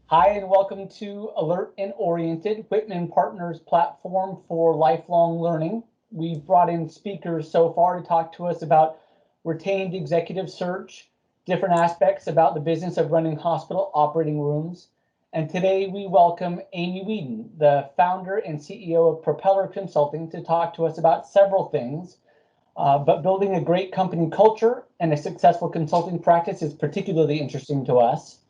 Hi, and welcome to Alert and Oriented, Whitman Partners platform for lifelong learning. We've brought in speakers so far to talk to us about retained executive search, different aspects about the business of running hospital operating rooms. And today we welcome Amy Weeden, the founder and CEO of Propeller Consulting, to talk to us about several things. But building a great company culture and a successful consulting practice is particularly interesting to us.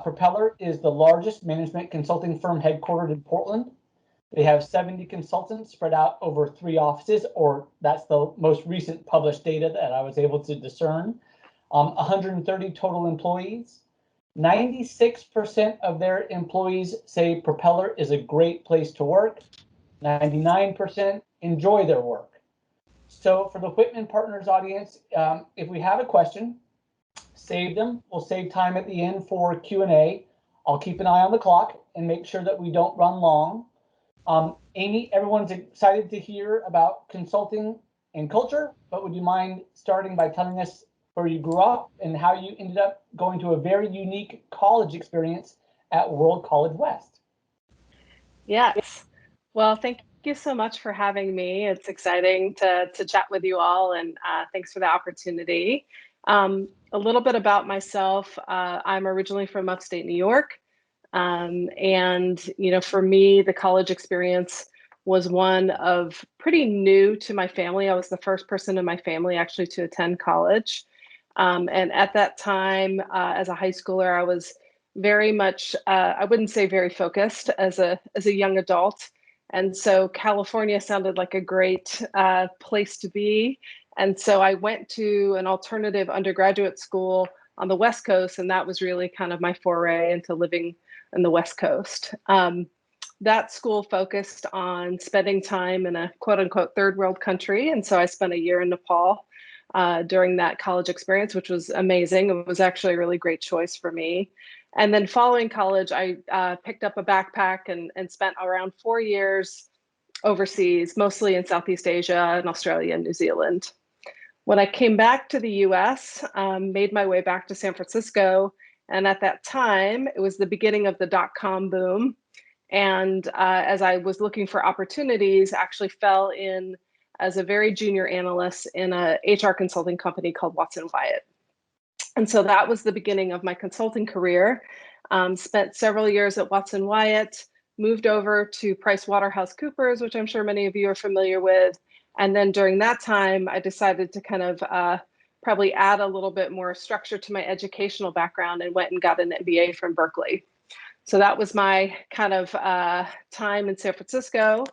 Propeller is the largest management consulting firm headquartered in Portland. They have 70 consultants spread out over 3 offices, or that's the most recent published data that I was able to discern. 130 total employees. 96% of their employees say Propeller is a great place to work. 99% enjoy their work. So for the Whitman Partners audience, if we have a question, save them. We'll save time at the end for Q&A. I'll keep an eye on the clock and make sure that we don't run long. Amy, everyone's excited to hear about consulting and culture, but would you mind starting by telling us where you grew up and how you ended up going to a very unique college experience at World College West? Yes. Well, thank you so much for having me. It's exciting to chat with you all, and thanks for the opportunity. A little bit about myself. I'm originally from upstate New York. And, for me, the college experience was one of pretty new to my family. I was the first person in my family actually to attend college. And at that time, as a high schooler, I was very much, I wouldn't say very focused as a young adult. And so California sounded like a great place to be. And so I went to an alternative undergraduate school on the West Coast, and that was really kind of my foray into living in the West Coast. That school focused on spending time in a quote unquote third world country. And so I spent a year in Nepal during that college experience, which was amazing. It was actually a really great choice for me. And then following college, I picked up a backpack and spent around 4 years overseas, mostly in Southeast Asia and Australia and New Zealand. When I came back to the US, made my way back to San Francisco. And at that time, it was the beginning of the dot-com boom. And as I was looking for opportunities, actually fell in as a very junior analyst in a HR consulting company called Watson Wyatt. And so that was the beginning of my consulting career. Spent several years at Watson Wyatt, moved over to PricewaterhouseCoopers, which I'm sure many of you are familiar with. And then during that time, I decided to kind of probably add a little bit more structure to my educational background and went and got an MBA from Berkeley. So that was my kind of time in San Francisco.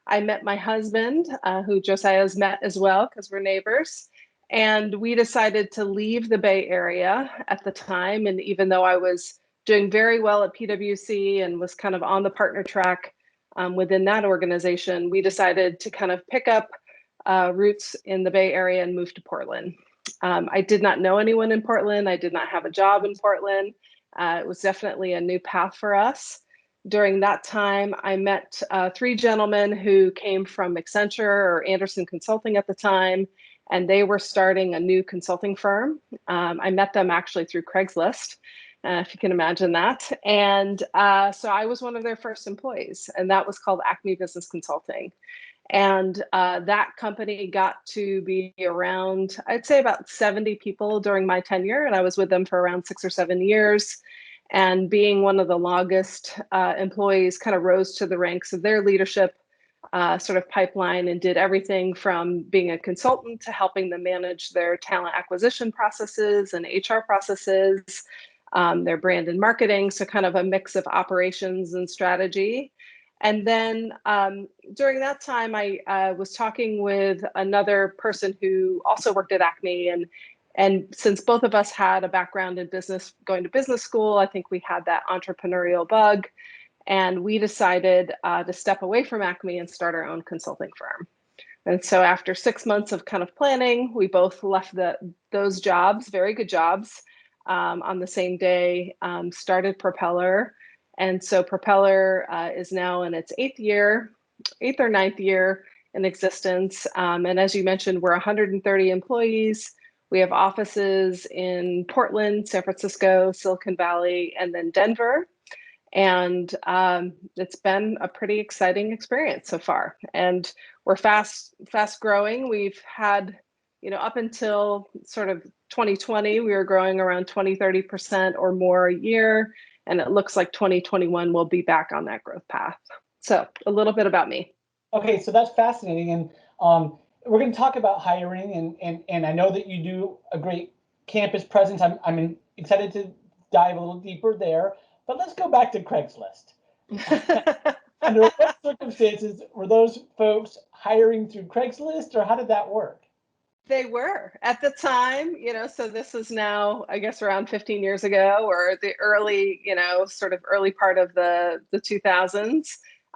I met my husband, who Josiah's met as well, because we're neighbors. And we decided to leave the Bay Area at the time. And even though I was doing very well at PwC and was kind of on the partner track within that organization, we decided to kind of pick up roots in the Bay Area and move to Portland. I did not know anyone in Portland. I did not have a job in Portland. It was definitely a new path for us. During that time, I met 3 gentlemen who came from Accenture or Anderson Consulting at the time, and they were starting a new consulting firm. I met them actually through Craigslist, if you can imagine that. And so I was one of their first employees, and that was called Acme Business Consulting. And that company got to be around, I'd say about 70 people during my tenure. And I was with them for around 6 or 7 years. And being one of the longest employees, kind of rose to the ranks of their leadership sort of pipeline and did everything from being a consultant to helping them manage their talent acquisition processes and HR processes, their brand and marketing. So kind of a mix of operations and strategy. And then during that time, I was talking with another person who also worked at Acme. And since both of us had a background in business, going to business school, I think we had that entrepreneurial bug. And we decided to step away from Acme and start our own consulting firm. And so after 6 months of kind of planning, we both left those jobs, very good jobs, on the same day, started Propeller. And so Propeller is now in its 8th or 9th year in existence. And as you mentioned, we're 130 employees. We have offices in Portland, San Francisco, Silicon Valley, and then Denver. And it's been a pretty exciting experience so far. And we're fast growing. We've had, up until sort of 2020, we were growing around 20-30% or more a year. And it looks like 2021 will be back on that growth path. So a little bit about me. Okay, so that's fascinating. And we're going to talk about hiring, and I know that you do a great campus presence. I'm excited to dive a little deeper there. But let's go back to Craigslist. Under what circumstances were those folks hiring through Craigslist, or how did that work? They were at the time, so this is now, I guess, around 15 years ago, or the early, sort of early part of the 2000s.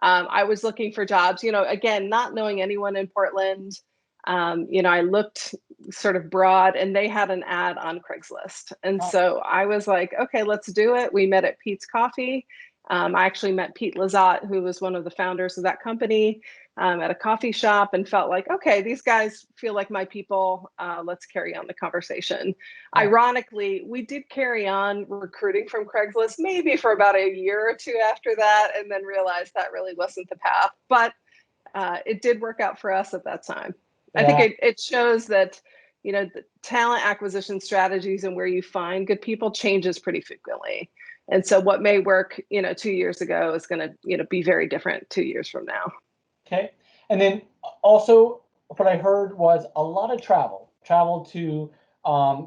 I was looking for jobs, again, not knowing anyone in Portland. I looked sort of broad, and they had an ad on Craigslist. And so I was like, okay, let's do it. We met at Pete's Coffee. I actually met Pete Lizotte, who was one of the founders of that company, at a coffee shop, and felt like, okay, these guys feel like my people. Let's carry on the conversation. Ironically, we did carry on recruiting from Craigslist maybe for about a year or two after that, and then realized that really wasn't the path. But it did work out for us at that time. Yeah. I think it shows that, the talent acquisition strategies and where you find good people changes pretty frequently. And so what may work, 2 years ago is going to, be very different 2 years from now. Okay. And then also what I heard was a lot of travel to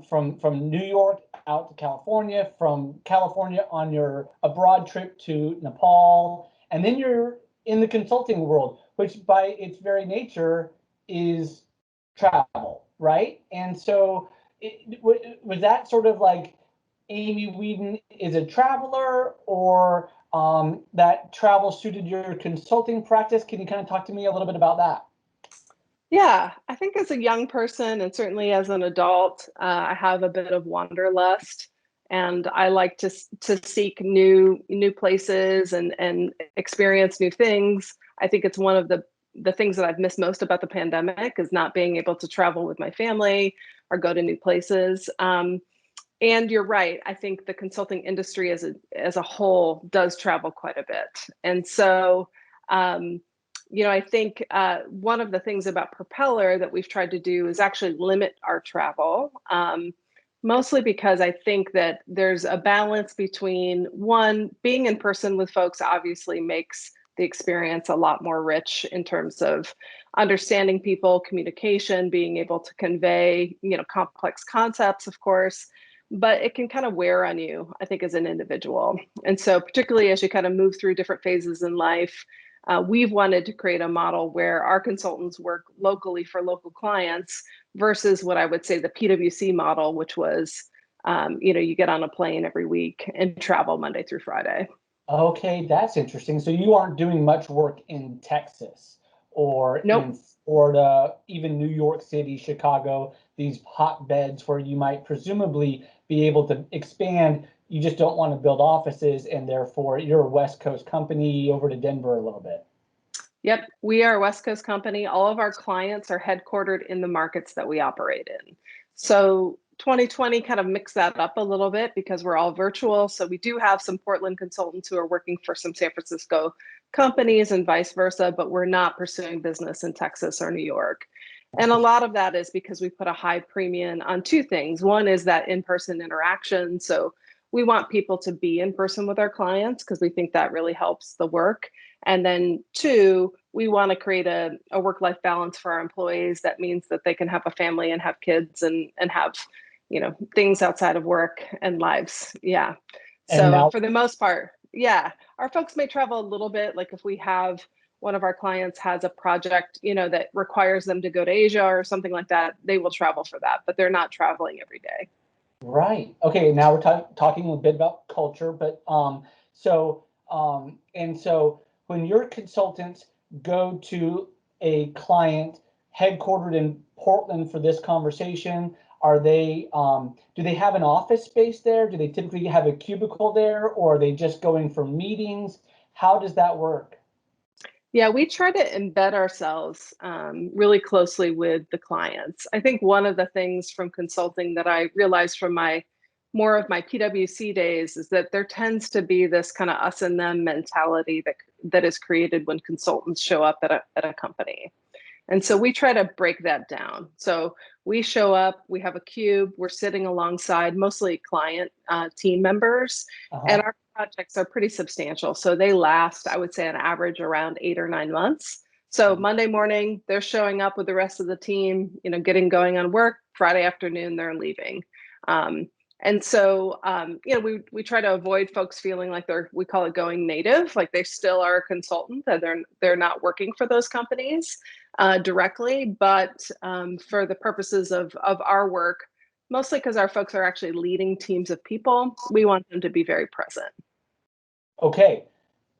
from New York out to California, from California on your abroad trip to Nepal, and then you're in the consulting world, which by its very nature is travel, right? And so was that sort of like Amy Weeden is a traveler, or that travel suited your consulting practice? Can you kind of talk to me a little bit about that? Yeah, I think as a young person, and certainly as an adult, I have a bit of wanderlust, and I like to seek new places and experience new things. I think it's one of the things that I've missed most about the pandemic is not being able to travel with my family or go to new places. And you're right. I think the consulting industry as a whole does travel quite a bit. And so, I think one of the things about Propeller that we've tried to do is actually limit our travel, mostly because I think that there's a balance between, one, being in person with folks obviously makes the experience a lot more rich in terms of understanding people, communication, being able to convey, complex concepts, of course. But it can kind of wear on you, I think, as an individual. And so particularly as you kind of move through different phases in life, we've wanted to create a model where our consultants work locally for local clients versus what I would say the PwC model, which was, you get on a plane every week and travel Monday through Friday. Okay, that's interesting. So you aren't doing much work in Texas or in Florida, even New York City, Chicago, these hotbeds where you might presumably be able to expand. You just don't want to build offices, and therefore you're a West Coast company over to Denver a little bit. Yep, we are a West Coast company. All of our clients are headquartered in the markets that we operate in. So 2020 kind of mixed that up a little bit because we're all virtual. So we do have some Portland consultants who are working for some San Francisco companies and vice versa, but we're not pursuing business in Texas or New York. And a lot of that is because we put a high premium on two things. One is that in-person interaction. So we want people to be in person with our clients because we think that really helps the work. And then two, we want to create a work-life balance for our employees. That means that they can have a family and have kids and have, things outside of work and lives. Yeah. So now, for the most part, yeah, our folks may travel a little bit. Like if we have one of our clients has a project, that requires them to go to Asia or something like that, they will travel for that, but they're not traveling every day. Right. Okay. Now we're talking a bit about culture, but so when your consultants go to a client headquartered in Portland for this conversation, are they do they have an office space there? Do they typically have a cubicle there, or are they just going for meetings? How does that work? Yeah, we try to embed ourselves really closely with the clients. I think one of the things from consulting that I realized from my more of my PwC days is that there tends to be this kind of us and them mentality that is created when consultants show up at a company. And so we try to break that down. So we show up, we have a cube, we're sitting alongside mostly client team members, and our projects are pretty substantial. So they last, I would say, on average around 8 or 9 months. So Monday morning, they're showing up with the rest of the team, getting going on work. Friday afternoon, they're leaving. And so, we try to avoid folks feeling like we call it going native, like they still are a consultant, and they're not working for those companies directly, but for the purposes of our work, mostly because our folks are actually leading teams of people, we want them to be very present. Okay,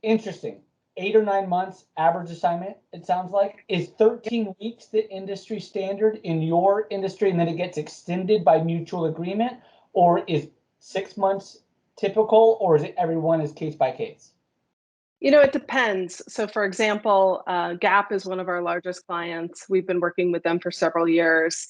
interesting. 8 or 9 months average assignment, it sounds like. Is 13 weeks the industry standard in your industry, and then it gets extended by mutual agreement? Or is 6 months typical, or is it everyone is case by case? It depends. So for example, Gap is one of our largest clients. We've been working with them for several years.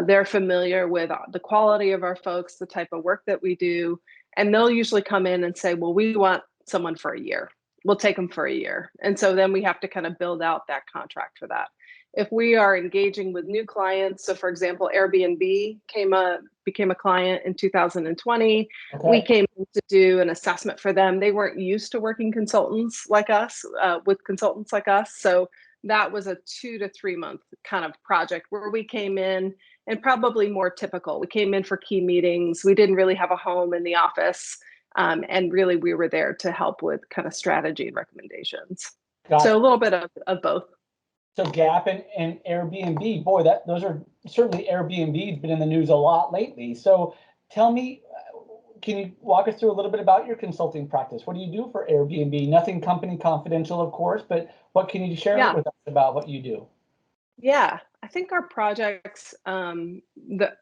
They're familiar with the quality of our folks, the type of work that we do, and they'll usually come in and say, well, we want someone for a year. We'll take them for a year. And so then we have to kind of build out that contract for that. If we are engaging with new clients, so for example, Airbnb became a client in 2020. Okay. We came in to do an assessment for them. They weren't used to working consultants like us, with consultants like us. So that was a 2 to 3 month kind of project where we came in, and probably more typical. We came in for key meetings. We didn't really have a home in the office. And really we were there to help with kind of strategy and recommendations. Gotcha. So a little bit of both. So Gap and Airbnb, boy, those are certainly, Airbnb's been in the news a lot lately. So tell me, can you walk us through a little bit about your consulting practice? What do you do for Airbnb? Nothing company confidential, of course, but what can you share with us about what you do? Yeah, I think our projects, none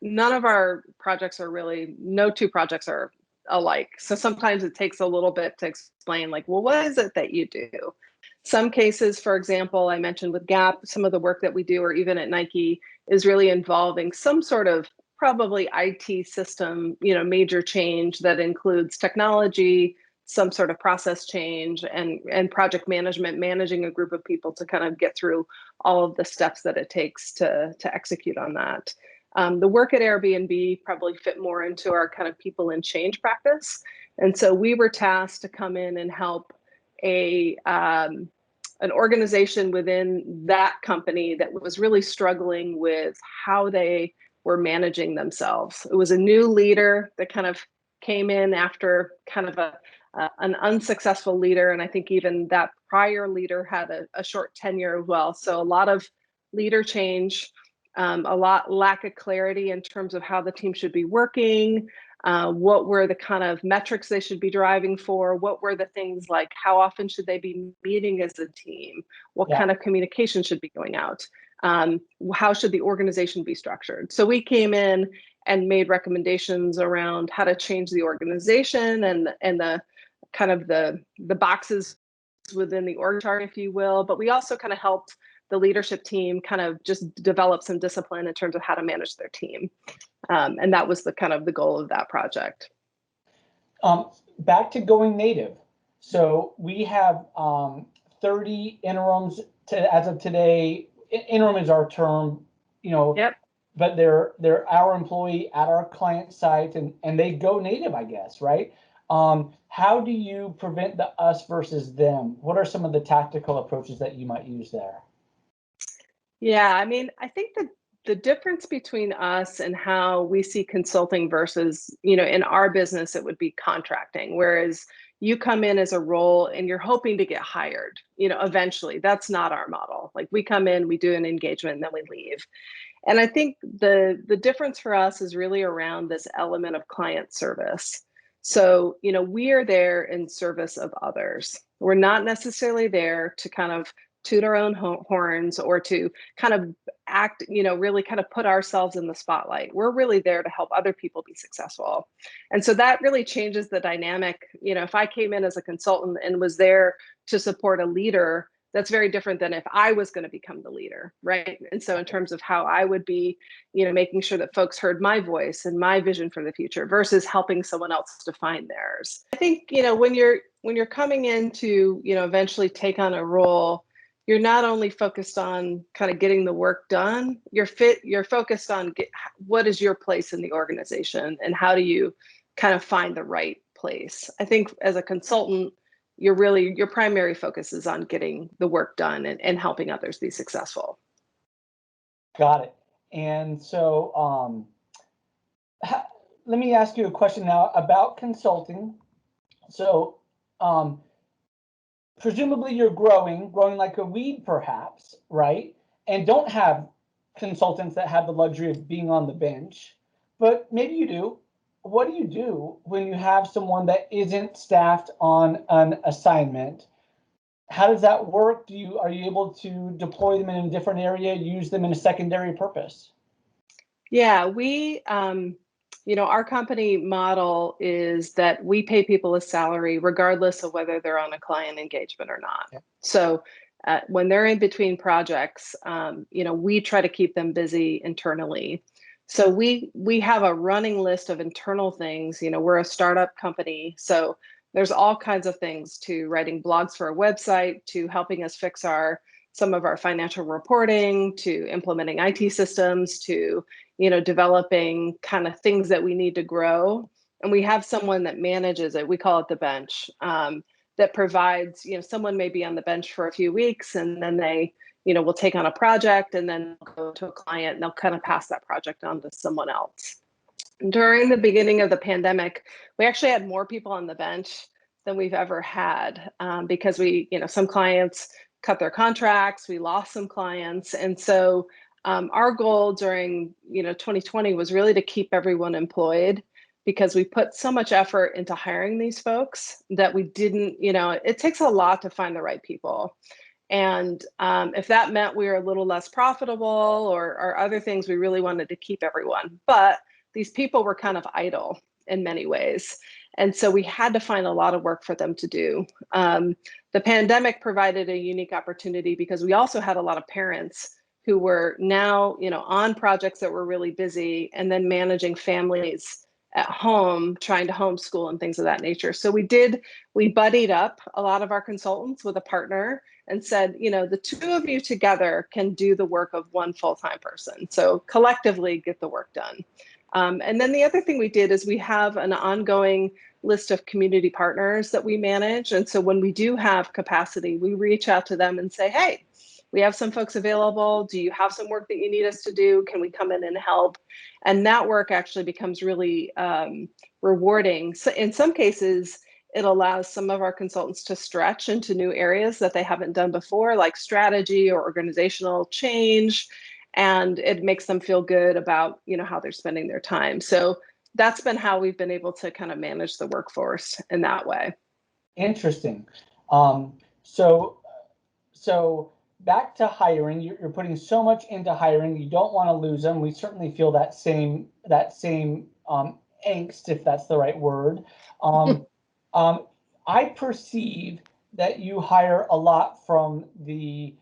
of our projects are really, no two projects are alike. So sometimes it takes a little bit to explain, like, well, what is it that you do? Some cases, for example, I mentioned with Gap, some of the work that we do, or even at Nike, is really involving some sort of probably IT system, major change that includes technology, some sort of process change, and project management, managing a group of people to kind of get through all of the steps that it takes to execute on that. The work at Airbnb probably fit more into our kind of people and change practice. And so we were tasked to come in and help an organization within that company that was really struggling with how they were managing themselves. It was a new leader that kind of came in after kind of an unsuccessful leader. And I think even that prior leader had a short tenure as well. So a lot of leader change, a lot lack of clarity in terms of how the team should be working, what were the kind of metrics they should be driving for, what were the things like how often should they be meeting as a team, what kind of communication should be going out, how should the organization be structured. So we came in and made recommendations around how to change the organization and the kind of the boxes within the org chart, if you will, but we also kind of helped the leadership team kind of just develop some discipline in terms of how to manage their team. And that was the kind of the goal of that project. Back to going native. So we have 30 interims as of today. Interim is our term, but they're our employee at our client site, and they go native, I guess, right? How do you prevent the us versus them? What are some of the tactical approaches that you might use there? Yeah, I mean, I think that the difference between us and how we see consulting versus, in our business, it would be contracting, whereas you come in as a role and you're hoping to get hired, eventually. That's not our model. Like we come in, we do an engagement, and then we leave. And I think the difference for us is really around this element of client service. So, we are there in service of others. We're not necessarily there to kind of toot our own horns or to kind of act, really kind of put ourselves in the spotlight. We're really there to help other people be successful. And so that really changes the dynamic. If I came in as a consultant and was there to support a leader, That's very different than if I was going to become the leader, right? And so in terms of how I would be, making sure that folks heard my voice and my vision for the future versus helping someone else define theirs. I think, when you're coming in to, eventually take on a role, you're not only focused on kind of getting the work done, you're focused on what is your place in the organization and how do you kind of find the right place. I think as a consultant, your primary focus is on getting the work done and helping others be successful. Got it. And so let me ask you a question now about consulting. So presumably you're growing like a weed perhaps, right? And don't have consultants that have the luxury of being on the bench, but maybe you do. What do you do when you have someone that isn't staffed on an assignment? How does that work? Are you able to deploy them in a different area, use them in a secondary purpose? Yeah, our company model is that we pay people a salary regardless of whether they're on a client engagement or not. Yeah. So when they're in between projects, we try to keep them busy internally. So we have a running list of internal things. We're a startup company, so there's all kinds of things, to writing blogs for a website, to helping us fix some of our financial reporting, to implementing IT systems, to developing kind of things that we need to grow. And we have someone that manages it. We call it the bench, that provides, someone may be on the bench for a few weeks and then they, will take on a project and then go to a client and they'll kind of pass that project on to someone else. During the beginning of the pandemic, we actually had more people on the bench than we've ever had, because some clients cut their contracts, we lost some clients. And so our goal during 2020 was really to keep everyone employed, because we put so much effort into hiring these folks that we didn't, it takes a lot to find the right people. And if that meant we were a little less profitable or other things, we really wanted to keep everyone. But these people were kind of idle in many ways. And so we had to find a lot of work for them to do. The pandemic provided a unique opportunity because we also had a lot of parents who were now, on projects that were really busy and then managing families at home, trying to homeschool and things of that nature. So we buddied up a lot of our consultants with a partner and said, the two of you together can do the work of one full-time person. So collectively get the work done. And then the other thing we did is we have an ongoing list of community partners that we manage. And so when we do have capacity, we reach out to them and say, hey, we have some folks available. Do you have some work that you need us to do? Can we come in and help? And that work actually becomes really rewarding. So in some cases, it allows some of our consultants to stretch into new areas that they haven't done before, like strategy or organizational change. And it makes them feel good about, how they're spending their time. So that's been how we've been able to kind of manage the workforce in that way. Interesting. So back to hiring, you're putting so much into hiring, you don't want to lose them. We certainly feel that same angst, if that's the right word. I perceive that you hire a lot from the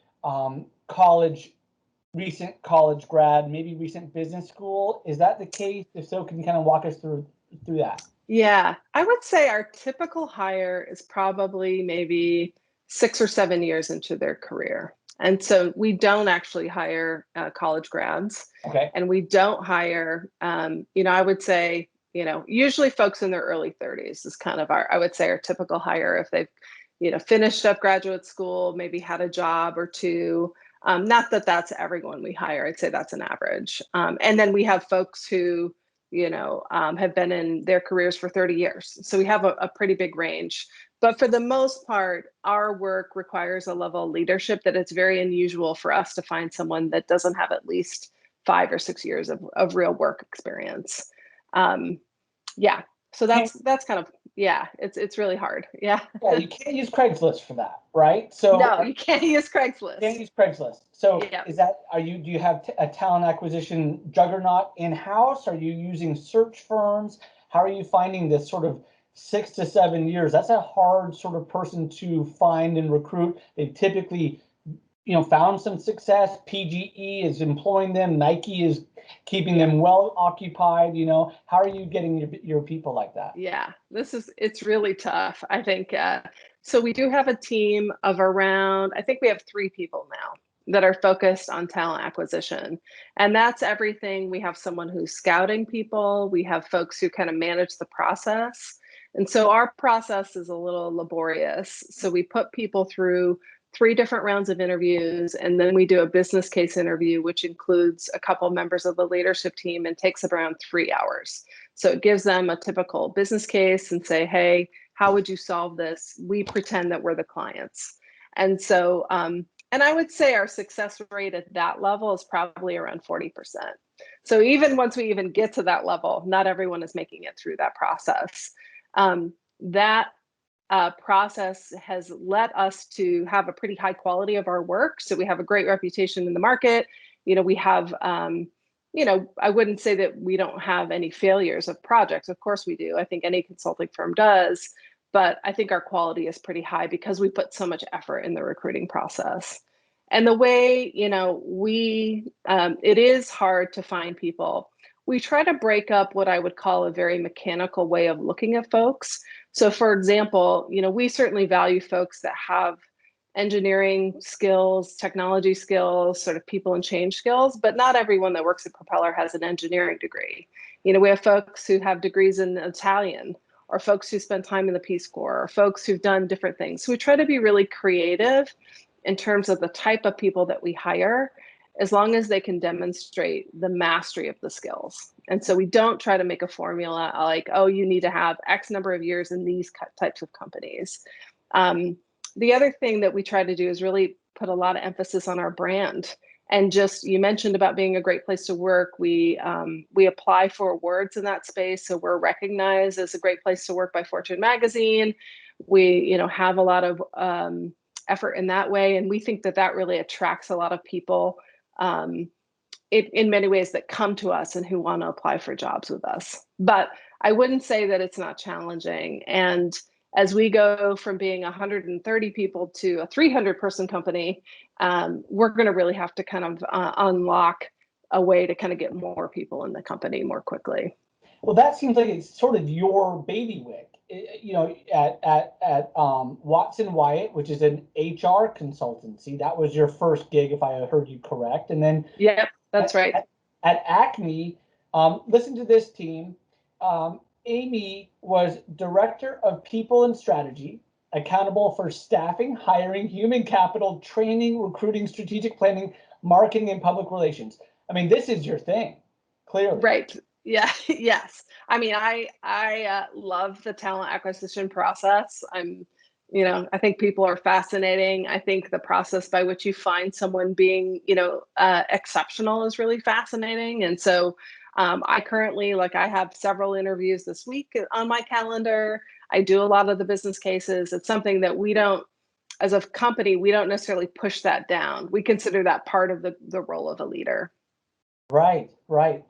recent college grad, maybe recent business school. Is that the case? If so, can you kind of walk us through that? Yeah, I would say our typical hire is probably maybe 6 or 7 years into their career. And so we don't actually hire college grads. Okay. And we don't hire, I would say, usually folks in their early 30s is kind of I would say our typical hire if they've, finished up graduate school, maybe had a job or two. Not that that's everyone we hire. I'd say that's an average. And then we have folks who, have been in their careers for 30 years. So we have a pretty big range. But for the most part, our work requires a level of leadership that it's very unusual for us to find someone that doesn't have at least 5 or 6 years of real work experience. Yeah, so that's kind of, yeah, it's really hard. Yeah. Yeah, you can't use Craigslist for that, right? So no, you can't use Craigslist. Can't use Craigslist. So yeah. do you have a talent acquisition juggernaut in-house? Are you using search firms? How are you finding this sort of 6 to 7 years. That's a hard sort of person to find and recruit. They typically, found some success. PGE is employing them. Nike is keeping them well occupied. How are you getting your people like that? Yeah, it's really tough. I think, so we do have a team of around, I think we have 3 people now that are focused on talent acquisition. And that's everything. We have someone who's scouting people. We have folks who kind of manage the process. And so our process is a little laborious. So we put people through 3 different rounds of interviews, and then we do a business case interview, which includes a couple members of the leadership team and takes around 3 hours. So it gives them a typical business case and say, hey, how would you solve this? We pretend that we're the clients. And so, and I would say our success rate at that level is probably around 40%. So even once we even get to that level, not everyone is making it through that process. That process has led us to have a pretty high quality of our work. So we have a great reputation in the market. We have, I wouldn't say that we don't have any failures of projects. Of course we do. I think any consulting firm does. But I think our quality is pretty high because we put so much effort in the recruiting process. And the way, it is hard to find people. We try to break up what I would call a very mechanical way of looking at folks. So for example, we certainly value folks that have engineering skills, technology skills, sort of people and change skills, but not everyone that works at Propeller has an engineering degree. We have folks who have degrees in Italian, or folks who spend time in the Peace Corps, or folks who've done different things. So we try to be really creative in terms of the type of people that we hire, as long as they can demonstrate the mastery of the skills. And so we don't try to make a formula like, oh, you need to have X number of years in these types of companies. The other thing that we try to do is really put a lot of emphasis on our brand. And just, you mentioned about being a great place to work. We apply for awards in that space. So we're recognized as a great place to work by Fortune magazine. We, have a lot of effort in that way. And we think that that really attracts a lot of people in many ways that come to us and who want to apply for jobs with us. But I wouldn't say that it's not challenging. And as we go from being 130 people to a 300-person company, we're going to really have to kind of unlock a way to kind of get more people in the company more quickly. Well, that seems like it's sort of your bailiwick. At Watson Wyatt, which is an HR consultancy. That was your first gig, if I heard you correct. And then, yep, that's right. At Acme, listen to this team. Amy was director of people and strategy, accountable for staffing, hiring, human capital, training, recruiting, strategic planning, marketing, and public relations. I mean, this is your thing, clearly. Right. Yeah. Yes. I mean, I love the talent acquisition process. I think people are fascinating. I think the process by which you find someone being, exceptional is really fascinating. And so I currently, I have several interviews this week on my calendar. I do a lot of the business cases. It's something that we don't, as a company, we don't necessarily push that down. We consider that part of the role of a leader. Right.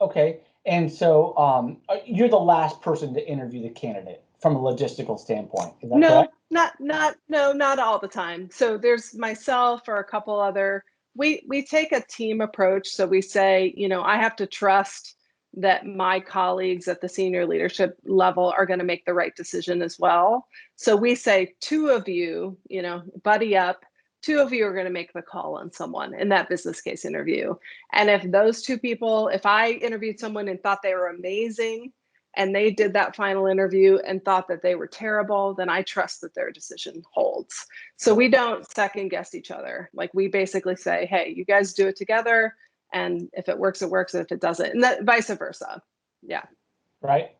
Okay. And so you're the last person to interview the candidate from a logistical standpoint. Is that correct? Not all the time. So there's myself or a couple other, we take a team approach. So we say, I have to trust that my colleagues at the senior leadership level are going to make the right decision as well. So we say 2 of you, buddy up. 2 of you are going to make the call on someone in that business case interview. And if those 2 people, if I interviewed someone and thought they were amazing and they did that final interview and thought that they were terrible, then I trust that their decision holds. So we don't second guess each other. We basically say, hey, you guys do it together. And if it works, it works. And if it doesn't, and that vice versa. Yeah. Right.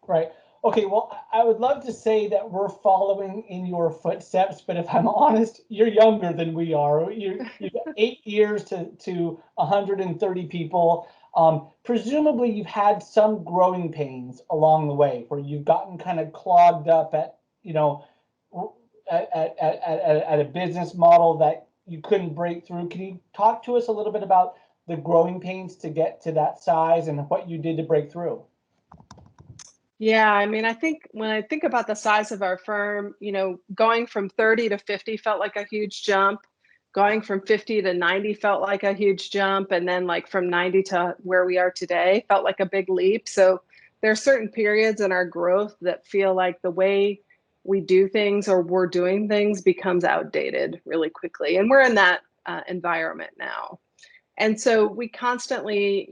Okay, well, I would love to say that we're following in your footsteps, but if I'm honest, you're younger than we are. You've got 8 years to 130 people. Presumably, you've had some growing pains along the way where you've gotten kind of clogged up at a business model that you couldn't break through. Can you talk to us a little bit about the growing pains to get to that size and what you did to break through? Yeah, I mean, I think when I think about the size of our firm, going from 30 to 50 felt like a huge jump. Going from 50 to 90 felt like a huge jump. And then like from 90 to where we are today felt like a big leap. So there are certain periods in our growth that feel like the way we do things or we're doing things becomes outdated really quickly. And we're in that environment now. And so we constantly,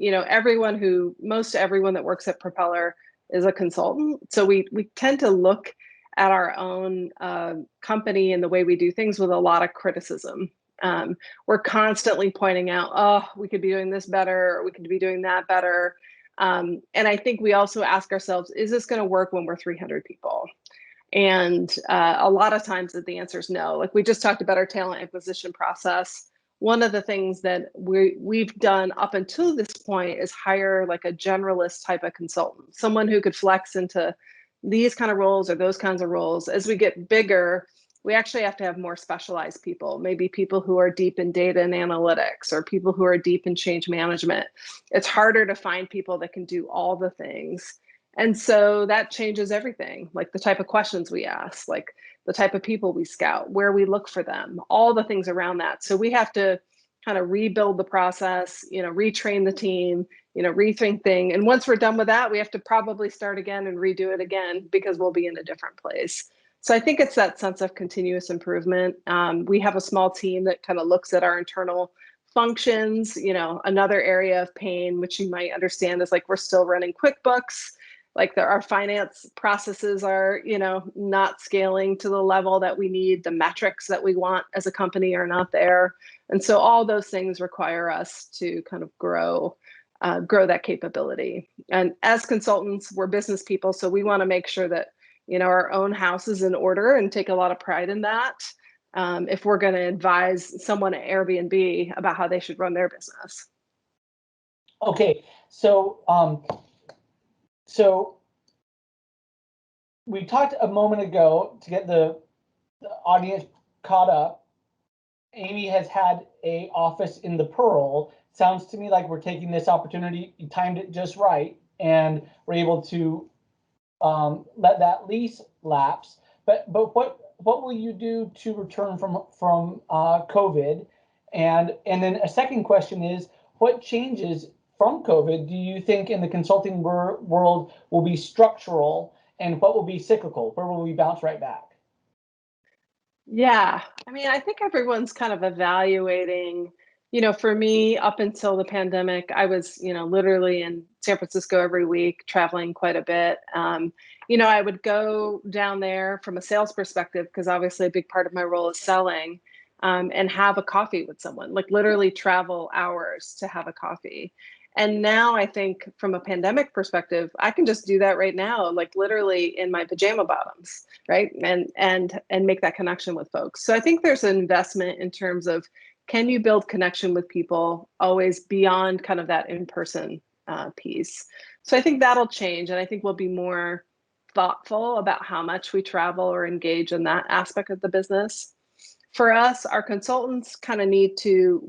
most everyone that works at Propeller is a consultant. So we tend to look at our own company and the way we do things with a lot of criticism. We're constantly pointing out, oh, we could be doing this better, or we could be doing that better. And I think we also ask ourselves, is this going to work when we're 300 people? And a lot of times the answer is no. Like we just talked about our talent acquisition process. One of the things that we've done up until this point is hire like a generalist type of consultant, someone who could flex into these kind of roles or those kinds of roles. As we get bigger, we actually have to have more specialized people, maybe people who are deep in data and analytics or people who are deep in change management. It's harder to find people that can do all the things. And so that changes everything, like the type of questions we ask, like the type of people we scout, where we look for them, all the things around that. So we have to kind of rebuild the process, retrain the team, rethink things. And once we're done with that, we have to probably start again and redo it again because we'll be in a different place. So I think it's that sense of continuous improvement. We have a small team that kind of looks at our internal functions. Another area of pain, which you might understand, is like we're still running QuickBooks. Like our finance processes are, not scaling to the level that we need. The metrics that we want as a company are not there. And so all those things require us to kind of grow that capability. And as consultants, we're business people. So we want to make sure that, our own house is in order and take a lot of pride in that. If we're going to advise someone at Airbnb about how they should run their business. Okay, so we talked a moment ago to get the audience caught up. Amy has had an office in the Pearl. Sounds to me like we're taking this opportunity, you timed it just right, and we're able to let that lease lapse. But what will you do to return from COVID? And then a second question is, what changes from COVID do you think in the consulting world will be structural, and what will be cyclical? Where will we bounce right back? Yeah, I mean, I think everyone's kind of evaluating, for me, up until the pandemic, I was, literally in San Francisco every week, traveling quite a bit. I would go down there from a sales perspective, because obviously a big part of my role is selling, and have a coffee with someone, like literally travel hours to have a coffee. And now I think from a pandemic perspective, I can just do that right now, like literally in my pajama bottoms, right? And make that connection with folks. So I think there's an investment in terms of, can you build connection with people always beyond kind of that in-person piece? So I think that'll change. And I think we'll be more thoughtful about how much we travel or engage in that aspect of the business. For us, our consultants kind of need to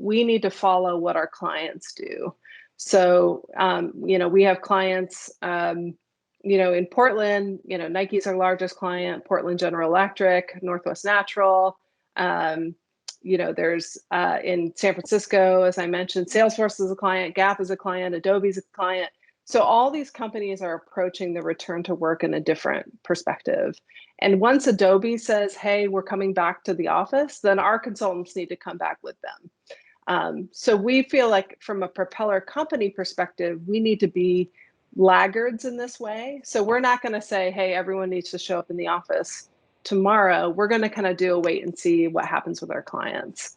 follow what our clients do. So, we have clients, in Portland, Nike's our largest client, Portland General Electric, Northwest Natural. There's in San Francisco, as I mentioned, Salesforce is a client, Gap is a client, Adobe's a client. So all these companies are approaching the return to work in a different perspective. And once Adobe says, hey, we're coming back to the office, then our consultants need to come back with them. So we feel like from a Propeller company perspective, we need to be laggards in this way. So we're not going to say, hey, everyone needs to show up in the office tomorrow. We're going to kind of do a wait and see what happens with our clients.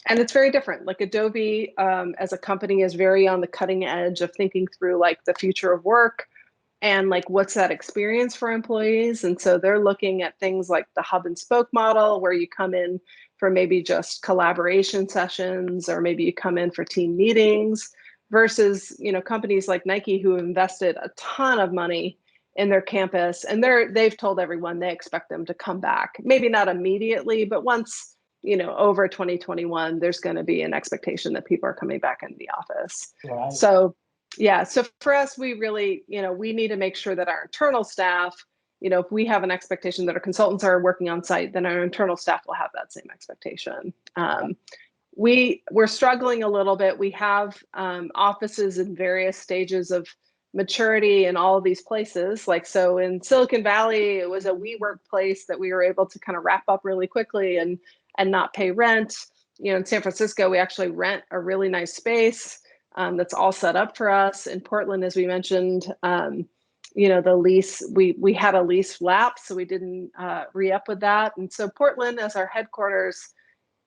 And it's very different. Like Adobe as a company is very on the cutting edge of thinking through like the future of work and like what's that experience for employees. And so they're looking at things like the hub and spoke model, where you come in for maybe just collaboration sessions, or maybe you come in for team meetings, versus companies like Nike, who have invested a ton of money in their campus, and they've told everyone they expect them to come back, maybe not immediately, but once over 2021, there's going to be an expectation that people are coming back into the office. Right. So Yeah. So for us, we really, we need to make sure that our internal staff, if we have an expectation that our consultants are working on site, then our internal staff will have that same expectation. We're struggling a little bit. We have offices in various stages of maturity in all of these places. Like, so in Silicon Valley, it was a WeWork place that we were able to kind of wrap up really quickly and not pay rent. In San Francisco, we actually rent a really nice space that's all set up for us. In Portland, as we mentioned, the lease, we had a lease lapse, so we didn't re-up with that. And so Portland as our headquarters,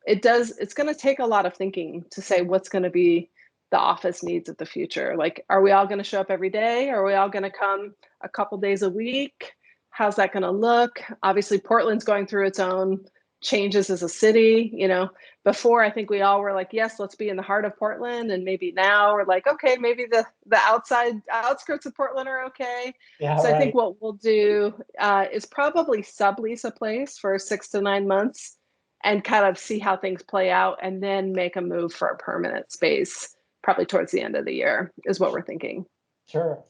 it's going to take a lot of thinking to say what's going to be the office needs of the future. Like, are we all going to show up every day? Are we all going to come a couple days a week? How's that going to look? Obviously, Portland's going through its own changes as a city. Before, I think we all were like, yes, let's be in the heart of Portland. And maybe now we're like, okay, maybe the outskirts of Portland are okay. Yeah, so right. I think what we'll do is probably sublease a place for 6 to 9 months and kind of see how things play out, and then make a move for a permanent space probably towards the end of the year is what we're thinking. Sure.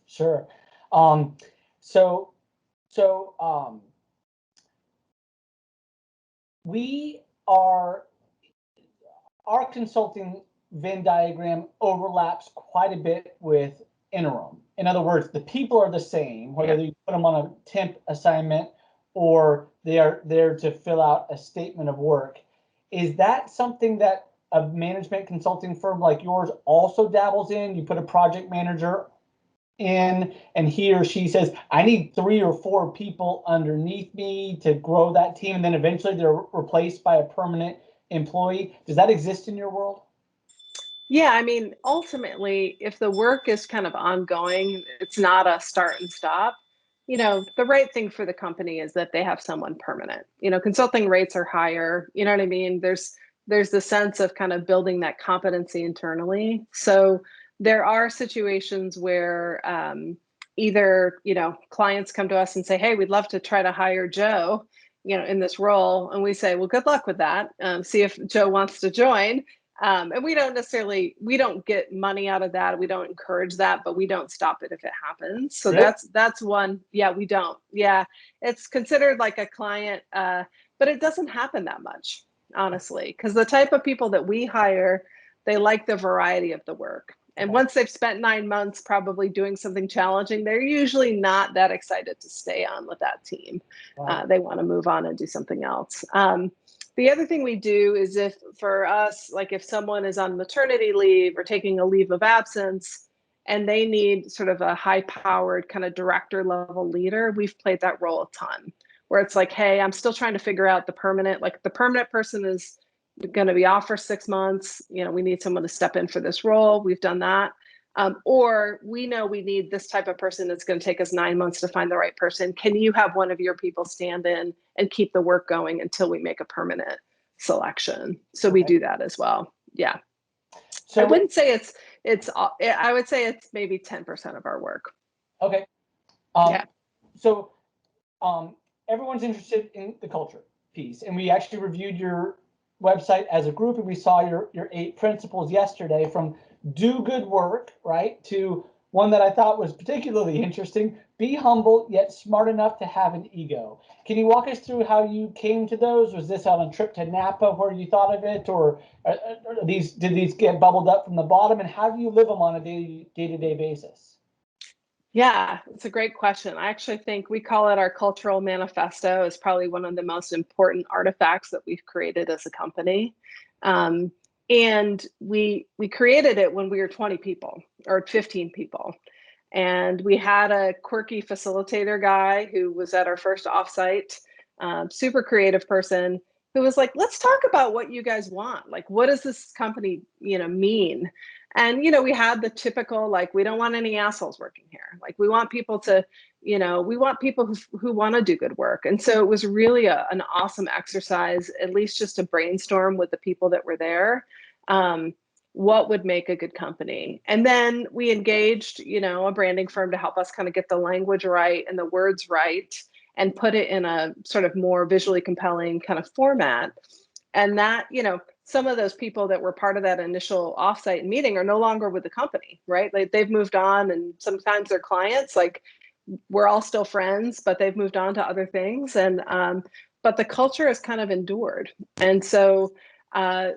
Our consulting Venn diagram overlaps quite a bit with interim. In other words, the people are the same, whether you put them on a temp assignment or they are there to fill out a statement of work. Is that something that a management consulting firm like yours also dabbles in? You put a project manager in and he or she says, I need 3 or 4 people underneath me to grow that team, and then eventually they're replaced by a permanent employee. Does that exist in your world? Yeah, I mean, ultimately, if the work is kind of ongoing, it's not a start and stop. The right thing for the company is that they have someone permanent. Consulting rates are higher. You know what I mean? There's the sense of kind of building that competency internally. So there are situations where either, clients come to us and say, hey, we'd love to try to hire Joe, in this role. And we say, well, good luck with that. See if Joe wants to join. And we don't get money out of that. We don't encourage that, but we don't stop it if it happens. So Really? that's one. Yeah, we don't. Yeah, it's considered like a client, but it doesn't happen that much, honestly, because the type of people that we hire, they like the variety of the work. And once they've spent 9 months probably doing something challenging, they're usually not that excited to stay on with that team. Wow. They want to move on and do something else. The other thing we do is if someone is on maternity leave or taking a leave of absence and they need sort of a high-powered kind of director level leader, we've played that role a ton, where it's like, hey, I'm still trying to figure out the permanent person is going to be off for 6 months. We need someone to step in for this role. We've done that. Or we know we need this type of person that's going to take us 9 months to find the right person. Can you have one of your people stand in and keep the work going until we make a permanent selection? So we do that as well. Yeah. So I wouldn't say I would say it's maybe 10% of our work. Okay. Yeah. So everyone's interested in the culture piece, and we actually reviewed your website as a group, and we saw your 8 principles yesterday, from do good work, right, to one that I thought was particularly interesting: be humble yet smart enough to have an ego. Can you walk us through how you came to those? Was this on a trip to Napa where you thought of it, or did these get bubbled up from the bottom, and how do you live them on a day-to-day basis? Yeah, it's a great question. I actually think we call it our cultural manifesto. Is probably one of the most important artifacts that we've created as a company. And we created it when we were 20 people or 15 people. And we had a quirky facilitator guy who was at our first offsite, super creative person, who was like, let's talk about what you guys want. Like, what does this company, mean? And, we had the typical, like, we don't want any assholes working here. Like, we want people to, we want people who want to do good work. And so it was really an awesome exercise, at least just to brainstorm with the people that were there. What would make a good company. And then we engaged, a branding firm to help us kind of get the language right and the words right and put it in a sort of more visually compelling kind of format. And that, some of those people that were part of that initial offsite meeting are no longer with the company, right? Like they've moved on, and sometimes they're clients. Like we're all still friends, but they've moved on to other things. And but the culture has kind of endured. And so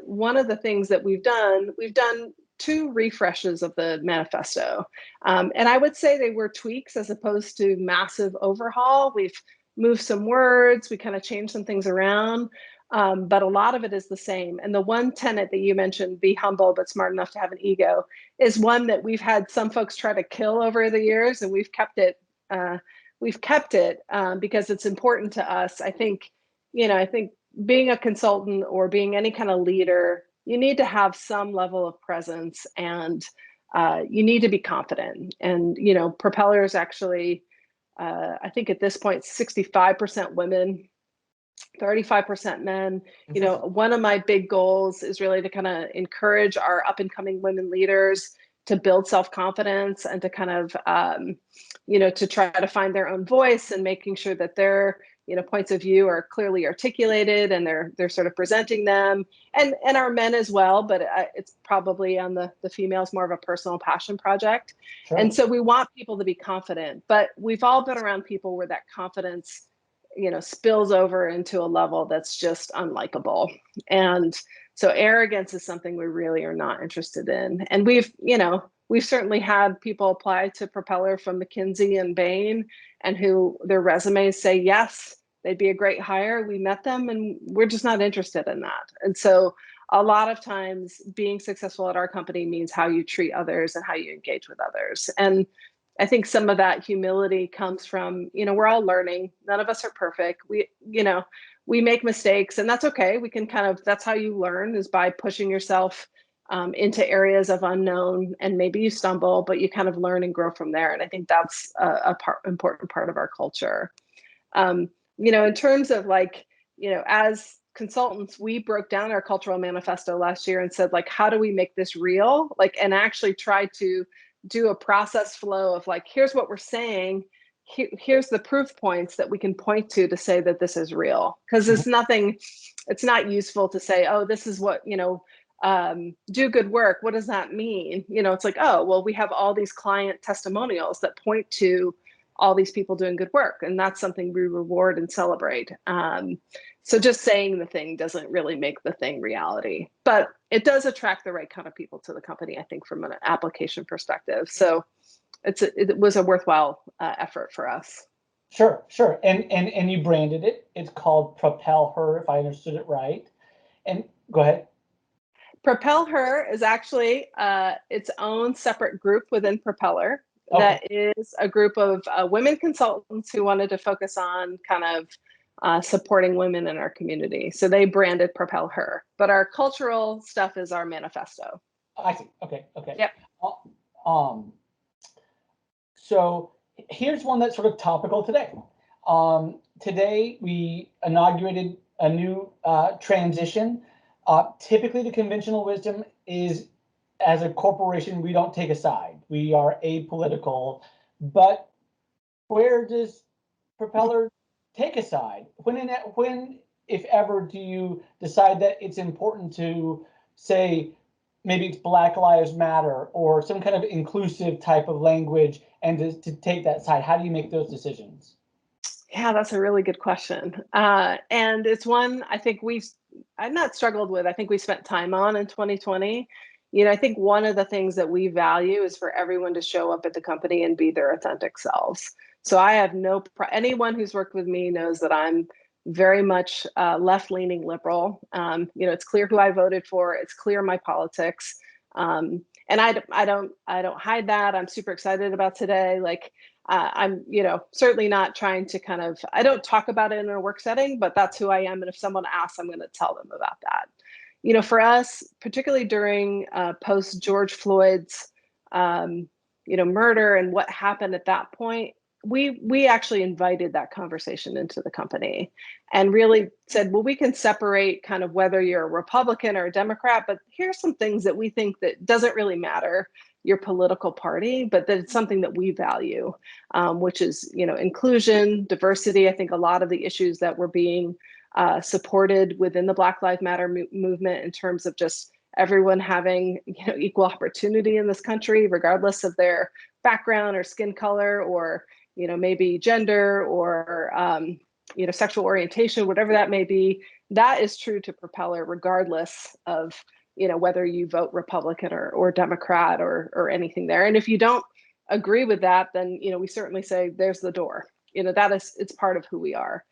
one of the things that we've done 2 refreshes of the manifesto. And I would say they were tweaks as opposed to massive overhaul. We've moved some words, we kind of changed some things around, but a lot of it is the same. And the one tenet that you mentioned, be humble but smart enough to have an ego, is one that we've had some folks try to kill over the years, and we've kept it. Because it's important to us. I think being a consultant or being any kind of leader, you need to have some level of presence, and you need to be confident. And Propeller is actually, I think at this point, 65% women, 35% men. One of my big goals is really to kind of encourage our up and coming women leaders to build self-confidence and to kind of, to try to find their own voice, and making sure that their, points of view are clearly articulated and they're sort of presenting them, and our men as well, but it's probably on the females more of a personal passion project. Sure. And so we want people to be confident, but we've all been around people where that confidence, spills over into a level that's just unlikable. And so arrogance is something we really are not interested in. And we've certainly had people apply to Propeller from McKinsey and Bain, and who their resumes say, yes, they'd be a great hire. We met them, and we're just not interested in that. And so a lot of times being successful at our company means how you treat others and how you engage with others. And I think some of that humility comes from, we're all learning. None of us are perfect. We make mistakes, and that's okay. We can that's how you learn, is by pushing yourself into areas of unknown, and maybe you stumble, but you kind of learn and grow from there. And I think that's important part of our culture. In terms of as consultants, we broke down our cultural manifesto last year and said, how do we make this real? And actually try to do a process flow of here's what we're saying. Here's the proof points that we can point to say that this is real. Because it's not useful to say, oh, this is what, do good work. What does that mean? It's oh, well, we have all these client testimonials that point to all these people doing good work. And that's something we reward and celebrate. So just saying the thing doesn't really make the thing reality, but it does attract the right kind of people to the company, I think, from an application perspective. So it was a worthwhile effort for us. Sure. And you branded it. It's called Propel Her, if I understood it right. And go ahead. Propel Her is actually its own separate group within Propeller. Okay. That is a group of women consultants who wanted to focus on kind of supporting women in our community. So they branded Propel Her, but our cultural stuff is our manifesto. I see. Okay. Yep. So here's one that's sort of topical today. Today we inaugurated a new transition. Typically, the conventional wisdom is, as a corporation, we don't take a side. We are apolitical. But where does Propeller take a side? When, if ever, do you decide that it's important to say, maybe it's Black Lives Matter or some kind of inclusive type of language, and to take that side? How do you make those decisions? Yeah, that's a really good question. And it's one I think I've not struggled with. I think we spent time on in 2020. I think one of the things that we value is for everyone to show up at the company and be their authentic selves. So I have anyone who's worked with me knows that I'm very much left-leaning liberal. It's clear who I voted for. It's clear my politics. And I don't hide that. I'm super excited about today. I'm, certainly not trying to I don't talk about it in a work setting, but that's who I am. And if someone asks, I'm going to tell them about that. For us, particularly during post George Floyd's, murder and what happened at that point, we actually invited that conversation into the company and really said, well, we can separate kind of whether you're a Republican or a Democrat, but here's some things that we think that doesn't really matter your political party, but that it's something that we value, which is, inclusion, diversity. I think a lot of the issues that were being supported within the Black Lives Matter movement in terms of just everyone having equal opportunity in this country, regardless of their background or skin color or maybe gender or sexual orientation, whatever that may be. That is true to Propeller, regardless of whether you vote Republican or Democrat or anything there. And if you don't agree with that, then we certainly say there's the door. It's part of who we are.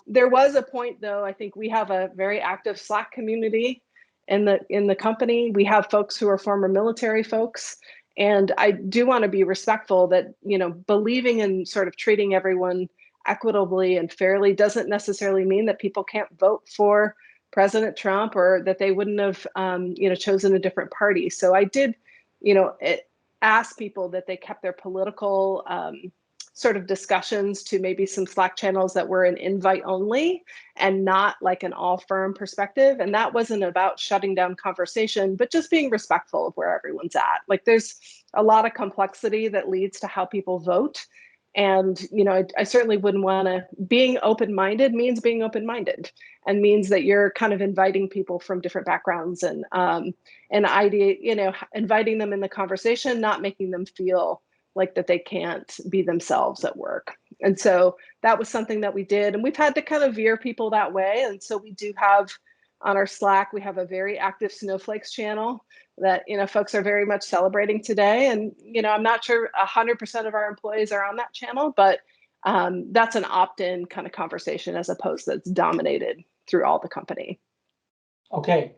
There was a point, though. I think we have a very active Slack community in the company. We have folks who are former military folks, and I do want to be respectful that believing in sort of treating everyone equitably and fairly doesn't necessarily mean that people can't vote for President Trump or that they wouldn't have chosen a different party. So I did ask people that they kept their political sort of discussions to maybe some Slack channels that were an invite only and not like an all firm perspective. And that wasn't about shutting down conversation, but just being respectful of where everyone's at. Like there's a lot of complexity that leads to how people vote. And, I certainly wouldn't want to, being open-minded means being open-minded and means that you're kind of inviting people from different backgrounds and inviting them in the conversation, not making them feel like that they can't be themselves at work. And so that was something that we did. And we've had to kind of veer people that way. And so we do have on our Slack, we have a very active Snowflakes channel that, folks are very much celebrating today. And, I'm not sure 100% of our employees are on that channel, but that's an opt-in kind of conversation as opposed to it's dominated through all the company. Okay.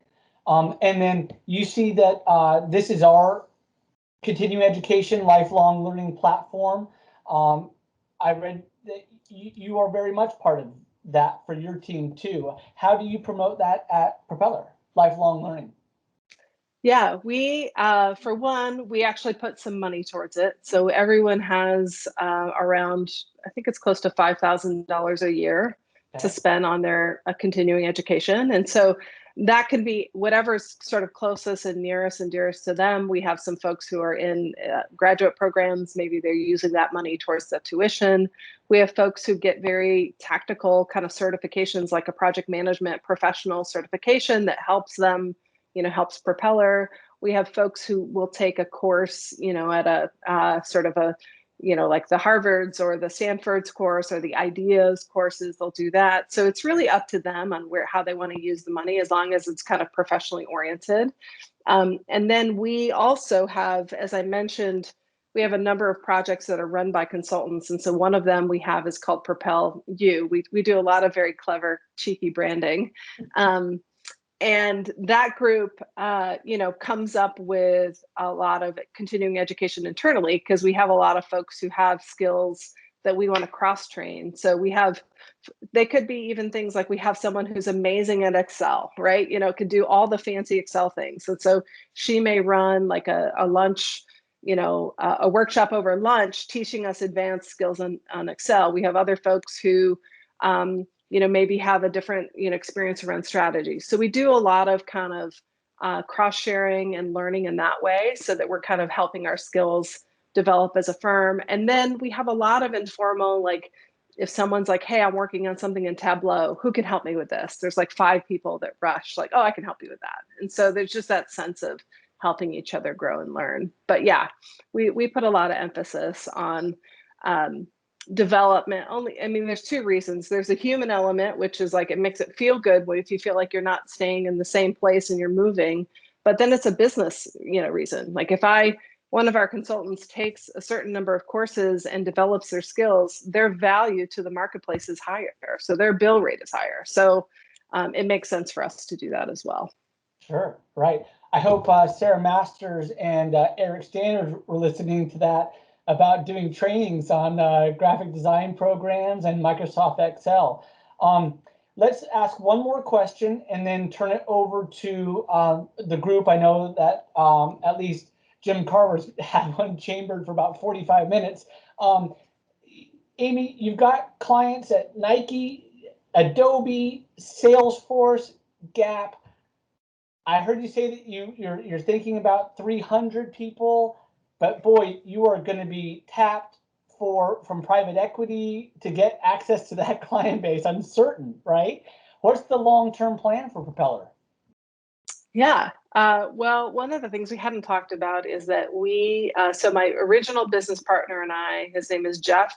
And then you see that this is our continuing education, lifelong learning platform. I read that you are very much part of that for your team too. How do you promote that at Propeller, lifelong learning? Yeah, we, for one, we actually put some money towards it. So everyone has around, I think it's close to $5,000 a year to spend on their continuing education. And so that can be whatever's sort of closest and nearest and dearest to them. We have some folks who are in graduate programs. Maybe they're using that money towards the tuition. We have folks who get very tactical kind of certifications, like a project management professional certification that helps them, helps Propeller. We have folks who will take a course, at a sort of a, like the Harvard's or the Stanford's course or the ideas courses, they'll do that. So it's really up to them on how they want to use the money, as long as it's kind of professionally oriented. And then we also have, as I mentioned, we have a number of projects that are run by consultants. And so one of them we have is called Propel You. We do a lot of very clever, cheeky branding. And that group, comes up with a lot of continuing education internally, because we have a lot of folks who have skills that we want to cross-train. So they could be even things like we have someone who's amazing at Excel, right? Could do all the fancy Excel things. And so she may run like a lunch, a workshop over lunch, teaching us advanced skills on Excel. We have other folks who, maybe have a different, experience around strategy. So we do a lot of kind of cross-sharing and learning in that way, so that we're kind of helping our skills develop as a firm. And then we have a lot of informal, like if someone's like, hey, I'm working on something in Tableau, who can help me with this? There's like 5 people that rush, like, oh, I can help you with that. And so there's just that sense of helping each other grow and learn. But yeah, we put a lot of emphasis on development. There's 2 reasons. There's a human element, which is like, it makes it feel good if you feel like you're not staying in the same place and you're moving. But then it's a business, reason. Like if one of our consultants takes a certain number of courses and develops their skills, their value to the marketplace is higher. So their bill rate is higher. So it makes sense for us to do that as well. Sure, right. I hope Sarah Masters and Eric Standard were listening to that about doing trainings on graphic design programs and Microsoft Excel. Let's ask one more question and then turn it over to the group. I know that at least Jim Carver's had one chambered for about 45 minutes. Amy, you've got clients at Nike, Adobe, Salesforce, Gap. I heard you say that you're thinking about 300 people, but boy, you are going to be tapped from private equity to get access to that client base, I'm certain, right? What's the long-term plan for Propeller? Yeah. Well, one of the things we hadn't talked about is that so my original business partner and I, his name is Jeff.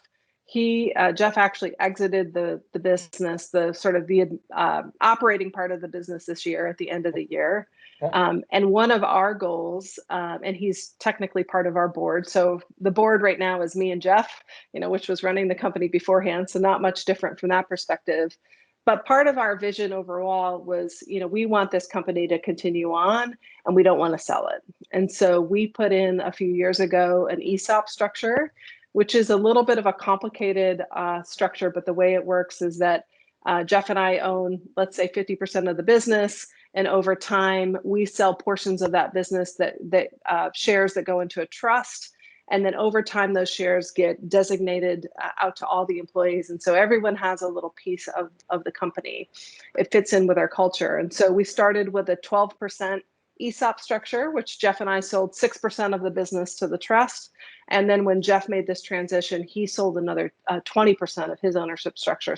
Jeff actually exited the business, the sort of the operating part of the business this year at the end of the year. Okay. And one of our goals, and he's technically part of our board. So the board right now is me and Jeff, which was running the company beforehand. So not much different from that perspective. But part of our vision overall was, we want this company to continue on and we don't want to sell it. And so we put in a few years ago an Esop structure, which is a little bit of a complicated structure. But the way it works is that Jeff and I own, let's say, 50% of the business. And over time, we sell portions of that business that shares that go into a trust. And then over time, those shares get designated out to all the employees. And so everyone has a little piece of the company. It fits in with our culture. And so we started with a 12% ESOP structure, which Jeff and I sold 6% of the business to the trust. And then when Jeff made this transition, he sold another 20% of his ownership structure.